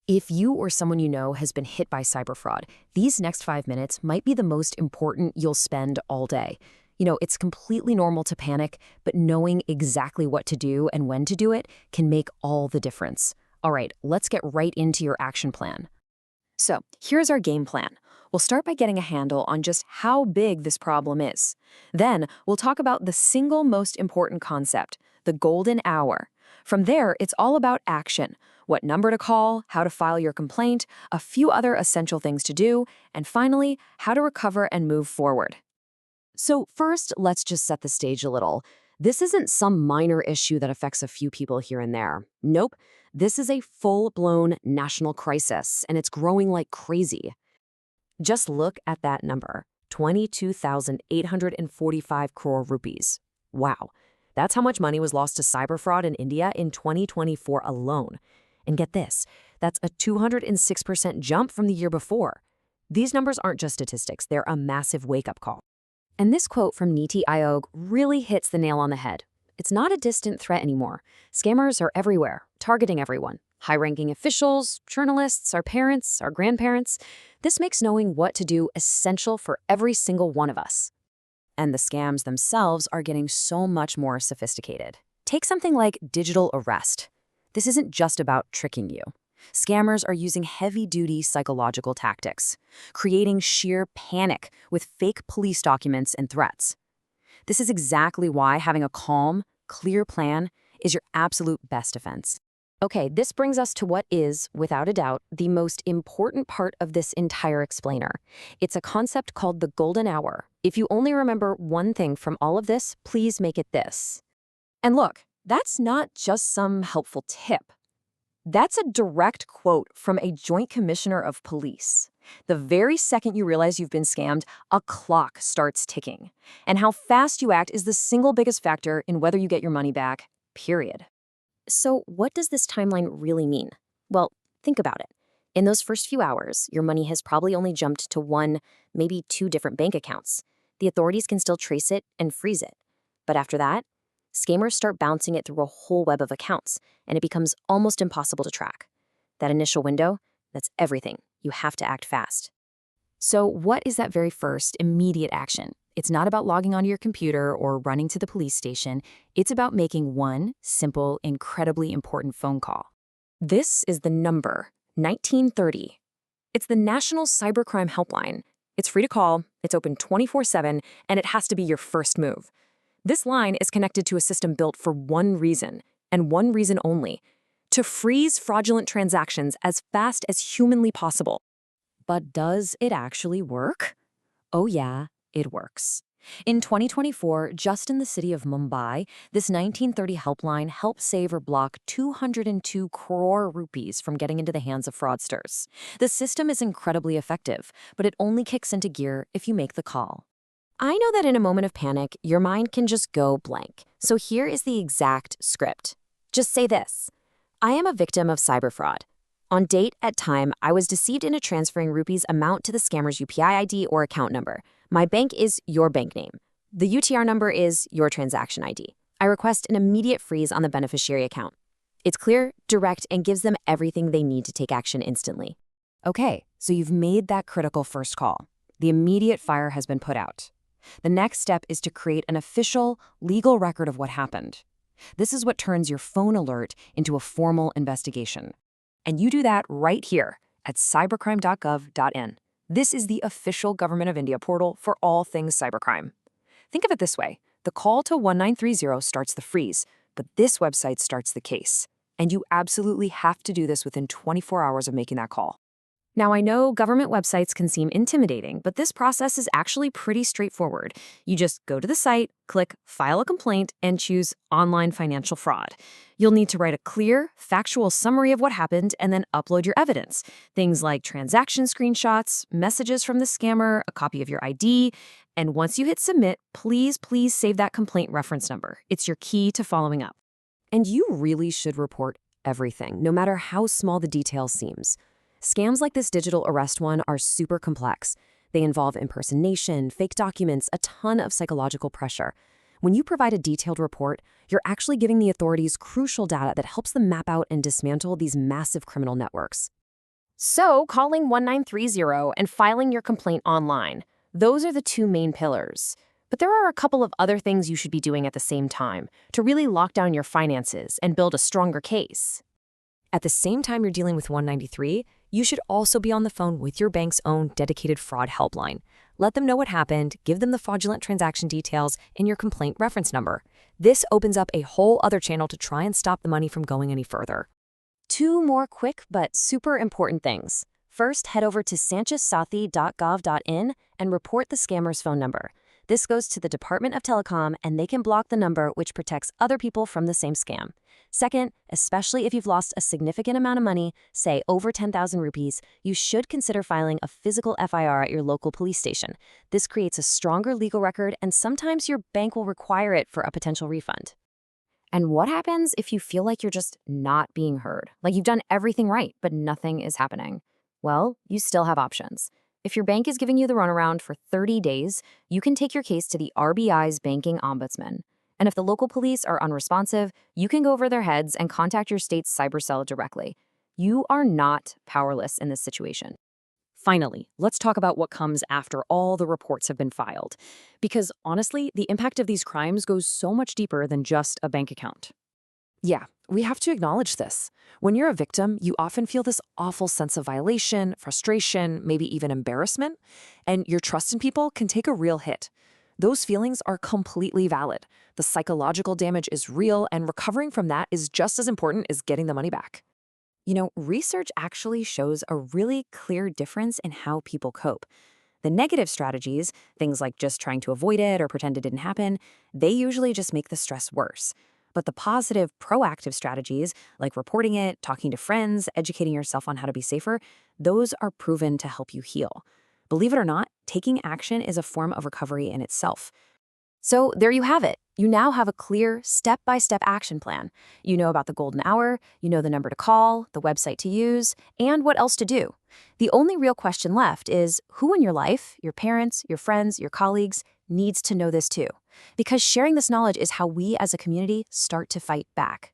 If you or someone you know has been hit by cyber fraud, these next 5 minutes might be the most important you'll spend all day. It's completely normal to panic, but knowing exactly what to do and when to do it can make all the difference. All right, let's get right into your action plan. So, here's our game plan. We'll start by getting a handle on just how big this problem is. Then, we'll talk about the single most important concept, the golden hour. From there, it's all about action. What number to call, how to file your complaint, a few other essential things to do, and finally, how to recover and move forward. So first, let's just set the stage a little. This isn't some minor issue that affects a few people here and there. Nope. This is a full-blown national crisis, and it's growing like crazy. Just look at that number, 22,845 crore rupees. Wow. That's how much money was lost to cyber fraud in India in 2024 alone. And get this, that's a 206% jump from the year before. These numbers aren't just statistics, they're a massive wake-up call. And this quote from Niti Aayog really hits the nail on the head. It's not a distant threat anymore. Scammers are everywhere, targeting everyone. High-ranking officials, journalists, our parents, our grandparents. This makes knowing what to do essential for every single one of us. And the scams themselves are getting so much more sophisticated. Take something like digital arrest. This isn't just about tricking you. Scammers are using heavy-duty psychological tactics, creating sheer panic with fake police documents and threats. This is exactly why having a calm, clear plan is your absolute best defense. Okay, this brings us to what is, without a doubt, the most important part of this entire explainer. It's a concept called the golden hour. If you only remember one thing from all of this, please make it this. And look, that's not just some helpful tip. That's a direct quote from a Joint Commissioner of Police. The very second you realize you've been scammed, a clock starts ticking. And how fast you act is the single biggest factor in whether you get your money back, period. So what does this timeline really mean? Well, think about it. In those first few hours, your money has probably only jumped to one, maybe two different bank accounts. The authorities can still trace it and freeze it. But after that, scammers start bouncing it through a whole web of accounts, and it becomes almost impossible to track. That initial window, that's everything. You have to act fast. So what is that very first, immediate action? It's not about logging onto your computer or running to the police station. It's about making one simple, incredibly important phone call. This is the number, 1930. It's the National Cybercrime Helpline. It's free to call, it's open 24/7, and it has to be your first move. This line is connected to a system built for one reason, and one reason only: to freeze fraudulent transactions as fast as humanly possible. But does it actually work? Oh yeah, it works. In 2024, just in the city of Mumbai, this 1930 helpline helped save or block 202 crore rupees from getting into the hands of fraudsters. The system is incredibly effective, but it only kicks into gear if you make the call. I know that in a moment of panic, your mind can just go blank. So here is the exact script. Just say this: I am a victim of cyber fraud. On date at time, I was deceived into transferring rupees amount to the scammer's UPI ID or account number. My bank is your bank name. The UTR number is your transaction ID. I request an immediate freeze on the beneficiary account. It's clear, direct, and gives them everything they need to take action instantly. Okay, so you've made that critical first call. The immediate fire has been put out. The next step is to create an official, legal record of what happened. This is what turns your phone alert into a formal investigation. And you do that right here at cybercrime.gov.in. This is the official Government of India portal for all things cybercrime. Think of it this way: the call to 1930 starts the freeze, but this website starts the case. And you absolutely have to do this within 24 hours of making that call. Now, I know government websites can seem intimidating, but this process is actually pretty straightforward. You just go to the site, click File a Complaint, and choose Online Financial Fraud. You'll need to write a clear, factual summary of what happened and then upload your evidence. Things like transaction screenshots, messages from the scammer, a copy of your ID. And once you hit Submit, please save that complaint reference number. It's your key to following up. And you really should report everything, no matter how small the detail seems. Scams like this digital arrest one are super complex. They involve impersonation, fake documents, a ton of psychological pressure. When you provide a detailed report, you're actually giving the authorities crucial data that helps them map out and dismantle these massive criminal networks. So, calling 1930 and filing your complaint online. Those are the two main pillars. But there are a couple of other things you should be doing at the same time to really lock down your finances and build a stronger case. At the same time you're dealing with 193, you should also be on the phone with your bank's own dedicated fraud helpline. Let them know what happened, give them the fraudulent transaction details, and your complaint reference number. This opens up a whole other channel to try and stop the money from going any further. Two more quick but super important things. First, head over to sanchezsathi.gov.in and report the scammer's phone number. This goes to the Department of Telecom, and they can block the number, which protects other people from the same scam. Second, especially if you've lost a significant amount of money, say over 10,000 rupees, you should consider filing a physical FIR at your local police station. This creates a stronger legal record, and sometimes your bank will require it for a potential refund. And what happens if you feel like you're just not being heard? Like you've done everything right, but nothing is happening? Well, you still have options. If your bank is giving you the runaround for 30 days, you can take your case to the RBI's Banking Ombudsman. And if the local police are unresponsive, you can go over their heads and contact your state's cyber cell directly. You are not powerless in this situation. Finally, let's talk about what comes after all the reports have been filed. Because honestly, the impact of these crimes goes so much deeper than just a bank account. Yeah, we have to acknowledge this. When you're a victim, you often feel this awful sense of violation, frustration, maybe even embarrassment, and your trust in people can take a real hit. Those feelings are completely valid. The psychological damage is real, and recovering from that is just as important as getting the money back. You know, research actually shows a really clear difference in how people cope. The negative strategies, things like just trying to avoid it or pretend it didn't happen, they usually just make the stress worse. But the positive, proactive strategies, like reporting it, talking to friends, educating yourself on how to be safer, those are proven to help you heal. Believe it or not, taking action is a form of recovery in itself. So there you have it. You now have a clear, step-by-step action plan. You know about the golden hour, you know the number to call, the website to use, and what else to do. The only real question left is who in your life, your parents, your friends, your colleagues, needs to know this too. Because sharing this knowledge is how we as a community start to fight back.